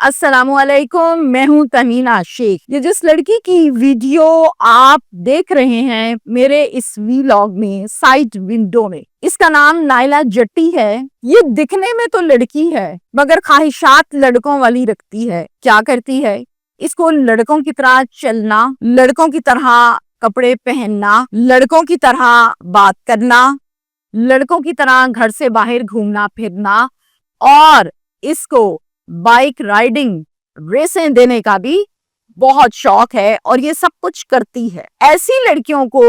अस्सलाम वालेकुम, मैं हूँ तमीना शेख। ये जिस लड़की की वीडियो आप देख रहे हैं मेरे इस वीलॉग में साइड विंडो में, इसका नाम नाइला जट्टी है। ये दिखने में तो लड़की है मगर ख्वाहिशात लड़कों वाली रखती है। क्या करती है? इसको लड़कों की तरह चलना, लड़कों की तरह कपड़े पहनना, लड़कों की तरह बात करना, लड़कों की तरह घर से बाहर घूमना फिरना, और इसको बाइक राइडिंग रेसें देने का भी बहुत शौक है और ये सब कुछ करती है। ऐसी लड़कियों को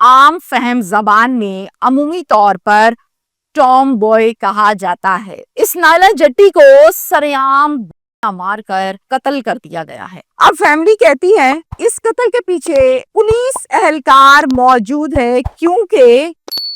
आम फहम जबान में अमूमी तौर पर टॉम बॉय कहा जाता है। इस नाइला जट्टी को सरेआम मार कर कत्ल कर दिया गया है। अब फैमिली कहती है इस कत्ल के पीछे पुलिस एहलकार मौजूद है, क्योंकि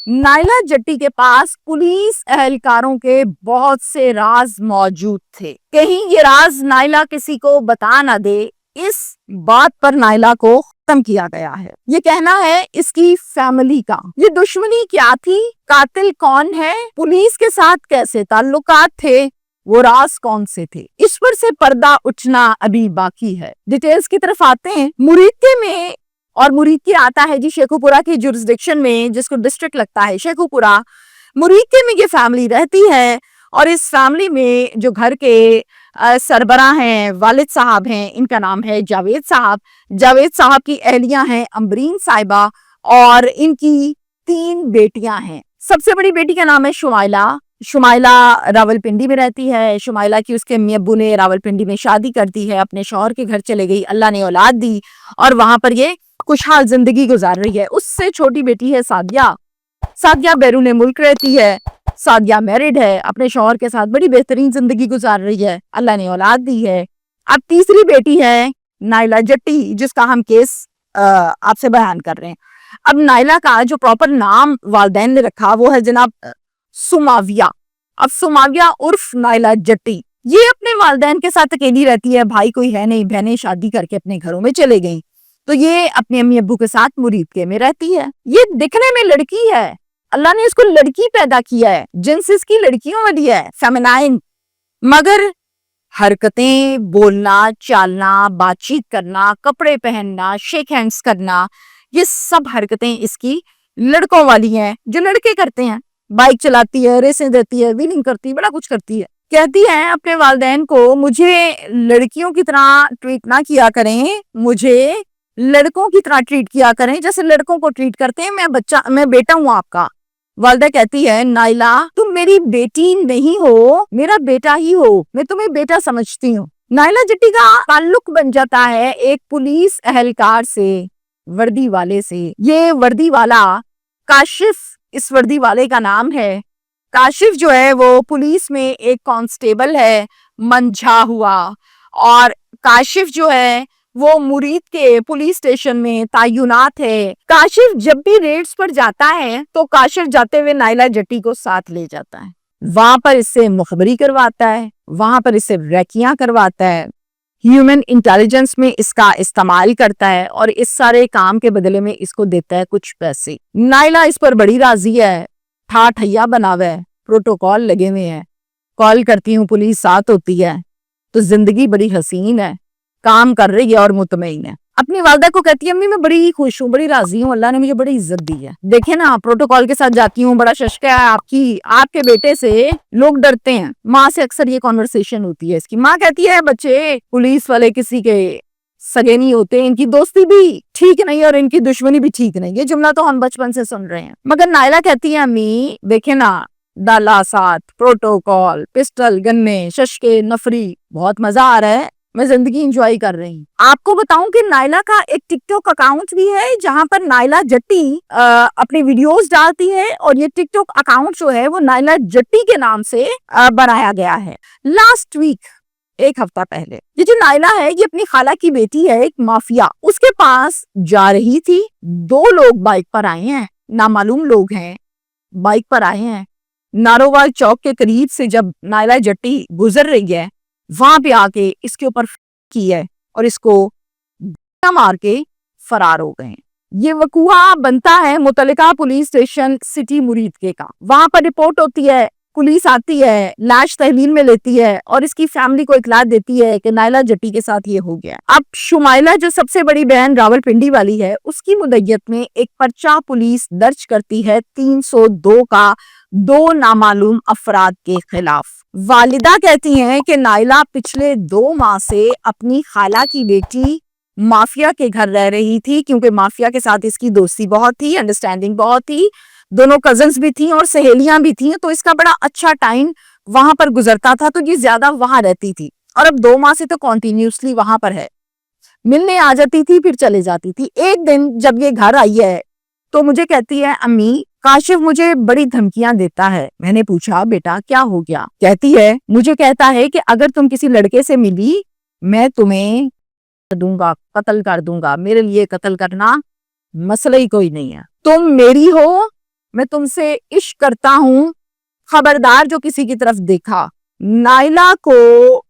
नाइला जट्टी के पास पुलिस एहलकारों के बहुत से राज मौजूद थे। कहीं ये राज नाइला किसी को बता ना दे, इस बात पर नाइला को खत्म किया गया है। ये कहना है इसकी फैमिली का। ये दुश्मनी क्या थी? कातिल कौन है? पुलिस के साथ कैसे ताल्लुकात थे? वो राज कौन से थे? इस पर से पर्दा उठना अभी बाकी है। डिटेल्स की तरफ आते हैं। मुरीदके में, और मुरीदके आता है जी शेखुपुरा की जुरिस्डिक्शन में, जिसको डिस्ट्रिक्ट लगता है शेखुपुरा। मुरीदके में ये फैमिली रहती है और इस फैमिली में जो घर के सरबरा हैं, वालिद साहब हैं, इनका नाम है जावेद साहब। जावेद साहब की अहलियां हैं अम्बरीन साहिबा और इनकी 3 बेटियां हैं। सबसे बड़ी बेटी का नाम है शुमाइला। शुमाइला रावलपिंडी में रहती है। शुमाइला की उसके मियां अब्बू ने रावलपिंडी में शादी कर दी है, अपने शौहर के घर चले गई, अल्लाह ने औलाद दी और वहां पर ये खुशहाल जिंदगी गुजार रही है। उससे छोटी बेटी है सादिया। सादिया बैरून मुल्क रहती है। सादिया मैरिड है, अपने शौहर के साथ बड़ी बेहतरीन जिंदगी गुजार रही है, अल्लाह ने औलाद दी है। अब तीसरी बेटी है नाइला जट्टी, जिसका हम केस आपसे बयान कर रहे हैं। अब नाइला का जो प्रॉपर नाम वालिदैन ने रखा वो है जनाब सुमाविया। अब सुमाविया उर्फ नाइला जट्टी ये अपने वालिदैन के साथ अकेली रहती है, भाई कोई है नहीं, बहनें शादी करके अपने घरों में चले गई, तो ये अपने अम्मी अब्बू के साथ मुरीदके में रहती है। ये दिखने में लड़की है, अल्लाह ने इसको लड़की पैदा किया है, जिन्स इसकी लड़कियों वाली है, फेमिनाइन, मगर हरकतें, बोलना, चालना, बातचीत करना, कपड़े पहनना, शेक हैंड्स करना, ये सब हरकतें इसकी लड़कों वाली हैं, जो लड़के करते हैं। बाइक चलाती है, रेसें देती है, व्हीलिंग करती है, बड़ा कुछ करती है। कहती है अपने वालिदैन को मुझे लड़कियों की तरह ट्रीट ना किया करें, मुझे लड़कों की तरह ट्रीट किया करें, जैसे लड़कों को ट्रीट करते हैं। मैं बेटा हूँ आपका। वालिदा कहती है नाइला तुम मेरी बेटी नहीं हो, मेरा बेटा ही हो, मैं तुम्हें बेटा समझती हूँ। नाइला जट्टी का ताल्लुक बन जाता है एक पुलिस एहलकार से, वर्दी वाले से। ये वर्दी वाला काशिफ, इस वर्दी वाले का नाम है। काशिफ जो है वो पुलिस में एक कांस्टेबल है, मंझा हुआ, और काशिफ जो है वो मुरीद के पुलिस स्टेशन में तायुनात है। काशिफ जब भी रेड्स पर जाता है तो काशिफ जाते हुए नाइला जट्टी को साथ ले जाता है, वहां पर इससे मुखबरी करवाता है, वहां पर इससे रैकियां करवाता है, ह्यूमन इंटेलिजेंस में इसका इस्तेमाल करता है और इस सारे काम के बदले में इसको देता है कुछ पैसे। नाइला इस पर बड़ी राजी है, ठाठैया बनावे है, प्रोटोकॉल लगे हुए हैं, कॉल करती हूँ पुलिस साथ होती है, तो जिंदगी बड़ी हसीन है, काम कर रही है और मुतमईन है। अपनी वालिदा को कहती है अम्मी मैं बड़ी खुश हूँ, बड़ी राजी हूँ, अल्लाह ने मुझे बड़ी इज्जत दी है। देखे ना, प्रोटोकॉल के साथ जाती हूँ, बड़ा शशका है आपके बेटे से लोग डरते हैं। माँ से अक्सर ये कॉन्वर्सेशन होती है इसकी। माँ कहती है बच्चे पुलिस वाले किसी के सगे नहीं होते, इनकी दोस्ती भी ठीक नहीं और इनकी दुश्मनी भी ठीक नहीं। ये जुमला तो हम बचपन से सुन रहे हैं। मगर नाइला कहती है अम्मी देखे ना, डाला साथ, प्रोटोकॉल, पिस्टल, गन्ने, शशके, नफरी, बहुत मजा आ रहा है, मैं जिंदगी एंजॉय कर रही हूँ। आपको बताऊं कि नाइला का एक टिकटॉक अकाउंट भी है जहां पर नाइला जट्टी अपनी वीडियोस डालती है, और ये टिकटॉक अकाउंट जो है वो नाइला जट्टी के नाम से बनाया गया है। लास्ट वीक, एक हफ्ता पहले, ये जो नाइला है ये अपनी खाला की बेटी है, एक माफिया, उसके पास जा रही थी। 2 लोग बाइक पर आए हैं, नामालूम लोग हैं, बाइक पर आए हैं। नारोवाल चौक के करीब से जब नाइला जट्टी गुजर रही है, वहां पे आके इसके ऊपर की है और इसको मार के फरार हो गए। ये वकुआ बनता है मुतल्लिका पुलिस स्टेशन सिटी मुरीदके का। वहां पर रिपोर्ट होती है पुलिस आती है, लाश तहवील में लेती है और इसकी फैमिली को इतला देती है कि नायला जट्टी के साथ ये हो गया। अब शुमाइला जो सबसे बड़ी बहन रावलपिंडी वाली है, उसकी मुद्दत में एक पर्चा पुलिस दर्ज करती है 302 का 2 नामालूम अफराद के खिलाफ। वालिदा कहती हैं कि नायला पिछले 2 माह से अपनी खाला की बेटी माफिया के घर रह रही थी, क्योंकि माफिया के साथ इसकी दोस्ती बहुत थी, अंडरस्टैंडिंग बहुत थी, दोनों कजन्स भी थी और सहेलियां भी थी, तो इसका बड़ा अच्छा टाइम वहां पर गुजरता था, तो ये ज्यादा वहां रहती थी। और अब 2 माह से तो कॉन्टिन्यूसली वहां पर है, मिलने आ जाती थी फिर चले जाती थी। एक दिन जब ये घर आई है तो मुझे कहती है, अम्मी काशिफ मुझे बड़ी धमकियां देता है। मैंने पूछा, बेटा क्या हो गया? कहती है, मुझे कहता है कि अगर तुम किसी लड़के से मिली मैं तुम्हें दूंगा, कत्ल कर दूंगा। मेरे लिए कत्ल करना मसला ही कोई नहीं है, तुम मेरी हो, मैं तुमसे इश्क करता हूं, खबरदार जो किसी की तरफ देखा। नायला को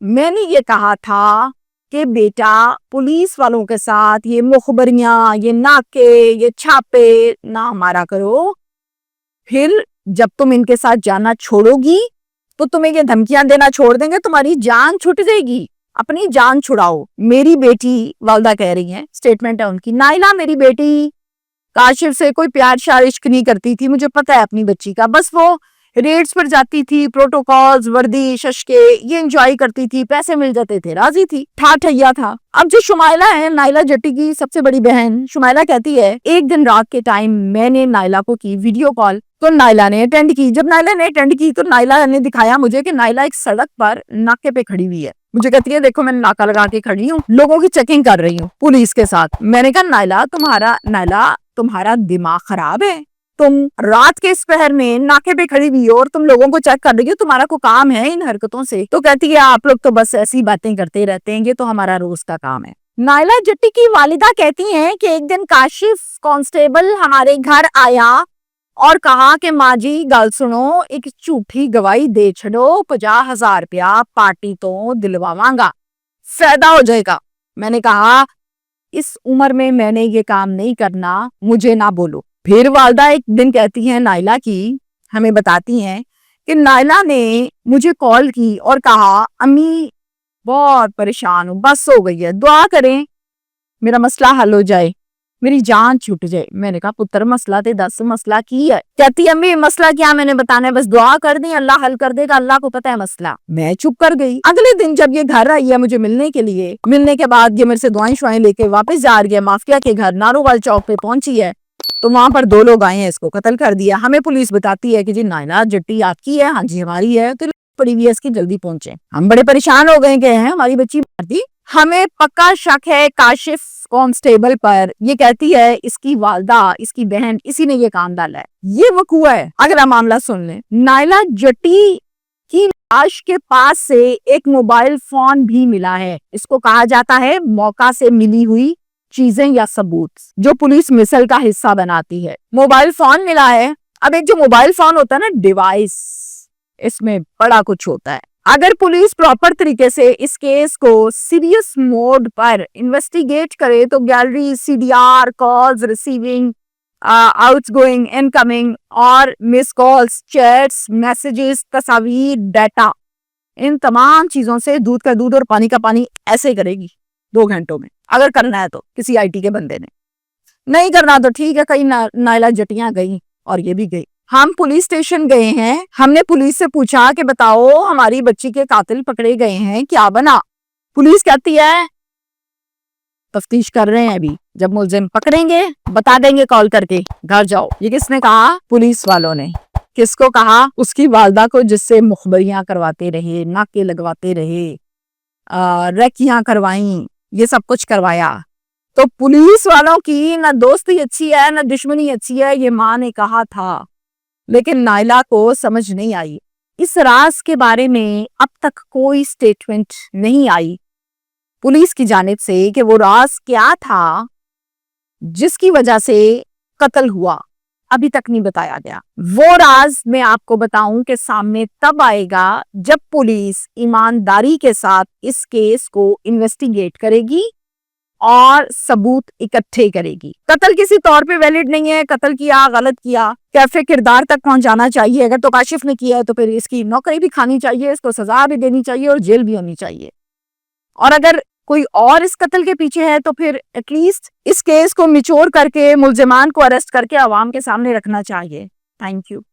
मैंने ये कहा था कि बेटा पुलिस वालों के साथ ये मुखबरियां, ये नाके, ये छापे ना मारा करो, फिर जब तुम इनके साथ जाना छोड़ोगी तो तुम्हें ये धमकियां देना छोड़ देंगे, तुम्हारी जान छूट जाएगी, अपनी जान छुड़ाओ। मेरी बेटी, वालदा कह रही है, स्टेटमेंट है उनकी, नायला मेरी बेटी काशिफ से कोई प्यार शार इश्क नहीं करती थी, मुझे पता है अपनी बच्ची का, बस वो रेड्स पर जाती थी, प्रोटोकॉल्स, वर्दी, शशके ये एंजॉय करती थी, पैसे मिल जाते थे, राजी थी, ठाठैया था। अब जो शुमाइला है, नायला जट्टी की सबसे बड़ी बहन, शुमाइला कहती है, एक दिन रात के टाइम मैंने नायला को की वीडियो कॉल, तो नायला ने अटेंड की। जब नायला ने अटेंड की तो नायला ने दिखाया मुझे कि नायला एक सड़क पर नाके पे खड़ी हुई है। मुझे कहती है, देखो मैं नाका लगा के खड़ी हूँ, लोगों की चेकिंग कर रही हूँ पुलिस के साथ। मैंने कहा, नायला तुम्हारा दिमाग खराब है, तुम रात के इस पहर में नाके पे खड़ी हुई हो और तुम लोगों को चेक कर रही हो, तुम्हारा को काम है इन हरकतों से? तो कहती है, आप लोग तो बस ऐसी बातें करते रहते हैं, ये तो हमारा रोज का काम है। नायला जट्टी की वालिदा कहती हैं कि एक दिन काशिफ कांस्टेबल हमारे घर आया और कहा कि माँ जी गल सुनो, एक झूठी गवाही दे छड़ो, 50,000 रुपया पार्टी तो दिलवावांगा, फायदा हो जाएगा। मैंने कहा, इस उम्र में मैंने ये काम नहीं करना, मुझे ना बोलो। फिर वालदा एक दिन कहती हैं नायला की, हमें बताती हैं कि नायला ने मुझे कॉल की और कहा, अम्मी बहुत परेशान हूँ, बस हो गई है, दुआ करें मेरा मसला हल हो जाए, मेरी जान छूट जाए। मैंने कहा, पुत्र मसला ते दस, मसला की है? कहती अम्मी मसला क्या मैंने बताना है, बस दुआ कर दी, अल्लाह हल कर देगा, अल्लाह को पता है मसला। मैं चुप कर गई। अगले दिन जब ये घर आई है मुझे मिलने के लिए, मिलने के बाद ये मेरे से दुआएं शुआएं लेके वापस जा रही है, माफिया के घर नारोवाल चौक पे पहुंची है, तो वहां पर 2 लोग आए हैं, इसको कत्ल कर दिया। हमें पुलिस बताती है कि जी नायला जट्टी आपकी है? हाँ जी हमारी है। तो पड़ी हुई है इसकी, जल्दी पहुंचे। हम बड़े परेशान हो गए कि हैं हमारी बच्ची मार दी। हमें पक्का शक है काशिफ कांस्टेबल पर। ये कहती है इसकी वालदा, इसकी बहन, इसी ने ये काम डाला है। ये वकूआ है। अगला मामला सुन लें। नायला जट्टी की लाश के पास से एक मोबाइल फोन भी मिला है। इसको कहा जाता है मौका से मिली हुई चीजें या सबूत, जो पुलिस मिसल का हिस्सा बनाती है। मोबाइल फोन मिला है। अब एक जो मोबाइल फोन होता है ना, डिवाइस, इसमें बड़ा कुछ होता है। अगर पुलिस प्रॉपर तरीके से इस केस को सीरियस मोड पर इन्वेस्टिगेट करे तो gallery, CDR, calls receiving, outgoing, incoming और मिस कॉल्स, चैट्स, मैसेजेस, तस्वीर, डाटा, इन तमाम चीजों से दूध का दूध और पानी का पानी ऐसे करेगी 2 घंटों में। अगर करना है तो किसी आईटी के बंदे ने, नहीं करना तो ठीक है, कहीं नायला जटियां गई और ये भी गई। हम पुलिस स्टेशन गए हैं, हमने पुलिस से पूछा कि बताओ हमारी बच्ची के कातिल पकड़े गए हैं, क्या बना? पुलिस कहती है तफ्तीश कर रहे हैं, अभी जब मुलजिम पकड़ेंगे बता देंगे कॉल करके, घर जाओ। ये किसने कहा? पुलिस वालों ने। किसको कहा? उसकी वालदा को, जिससे मुखबरियां करवाते रहे, नाके लगवाते रहे, रेकियां करवाई, ये सब कुछ करवाया। तो पुलिस वालों की ना दोस्ती अच्छी है ना दुश्मनी अच्छी है, ये माँ ने कहा था, लेकिन नायला को समझ नहीं आई। इस राज के बारे में अब तक कोई स्टेटमेंट नहीं आई पुलिस की जानिब से कि वो राज क्या था जिसकी वजह से कत्ल हुआ, अभी तक नहीं बताया गया। वो राज मैं आपको बताऊं कि सामने तब आएगा जब पुलिस ईमानदारी के साथ इस केस को इन्वेस्टिगेट करेगी اور ثبوت اکٹھے کرے گی. قتل کسی طور پہ ویلڈ نہیں ہے. قتل کیا، غلط کیا، کیفے کردار تک پہنچانا چاہیے. اگر تو کاشف نے کیا ہے تو پھر اس کی نوکری بھی کھانی چاہیے، اس کو سزا بھی دینی چاہیے اور جیل بھی ہونی چاہیے. اور اگر کوئی اور اس قتل کے پیچھے ہے تو پھر ایٹ لیسٹ اس کیس کو میچور کر کے ملزمان کو اریسٹ کر کے عوام کے سامنے رکھنا چاہیے. Thank you.